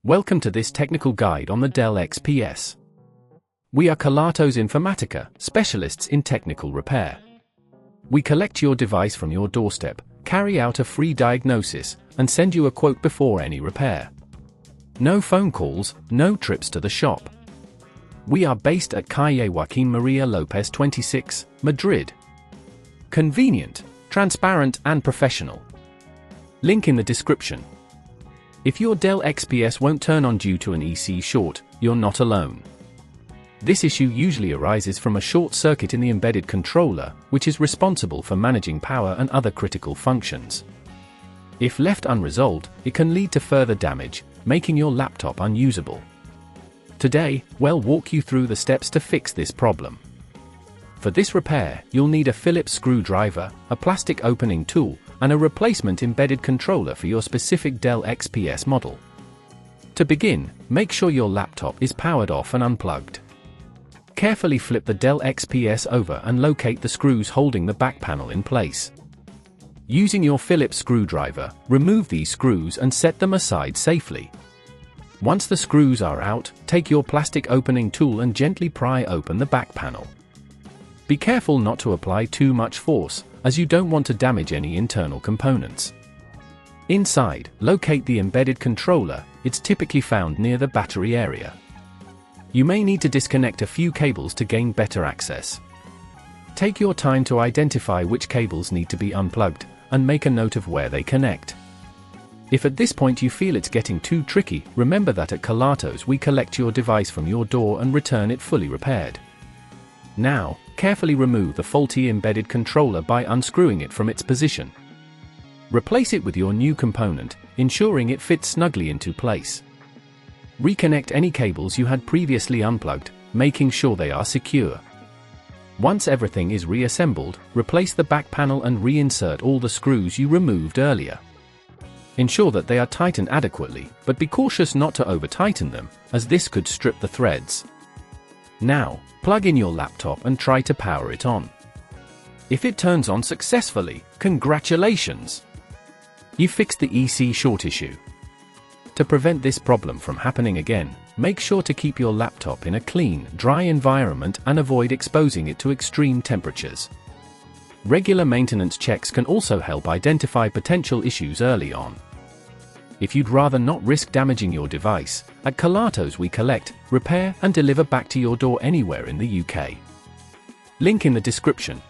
Welcome to this technical guide on the Dell XPS. We are Kelatos Informatica, specialists in technical repair. We collect your device from your doorstep, carry out a free diagnosis, and send you a quote before any repair. No phone calls, no trips to the shop. We are based at Calle Joaquín María López 26, Madrid. Convenient, transparent and professional. Link in the description. If your Dell XPS won't turn on due to an EC short, you're not alone. This issue usually arises from a short circuit in the embedded controller, which is responsible for managing power and other critical functions. If left unresolved, it can lead to further damage, making your laptop unusable. Today, we'll walk you through the steps to fix this problem. For this repair, you'll need a Phillips screwdriver, a plastic opening tool, and a replacement embedded controller for your specific Dell XPS model. To begin, make sure your laptop is powered off and unplugged. Carefully flip the Dell XPS over and locate the screws holding the back panel in place. Using your Phillips screwdriver, remove these screws and set them aside safely. Once the screws are out, take your plastic opening tool and gently pry open the back panel. Be careful not to apply too much force, as you don't want to damage any internal components. Inside, locate the embedded controller. It's typically found near the battery area. You may need to disconnect a few cables to gain better access. Take your time to identify which cables need to be unplugged, and make a note of where they connect. If at this point you feel it's getting too tricky, remember that at Kelatos we collect your device from your door and return it fully repaired. Now, carefully remove the faulty embedded controller by unscrewing it from its position. Replace it with your new component, ensuring it fits snugly into place. Reconnect any cables you had previously unplugged, making sure they are secure. Once everything is reassembled, replace the back panel and reinsert all the screws you removed earlier. Ensure that they are tightened adequately, but be cautious not to over-tighten them, as this could strip the threads. Now, plug in your laptop and try to power it on. If it turns on successfully, congratulations! You fixed the EC short issue. To prevent this problem from happening again, make sure to keep your laptop in a clean, dry environment and avoid exposing it to extreme temperatures. Regular maintenance checks can also help identify potential issues early on. If you'd rather not risk damaging your device, at Kelatos we collect, repair and deliver back to your door anywhere in the UK. Link in the description.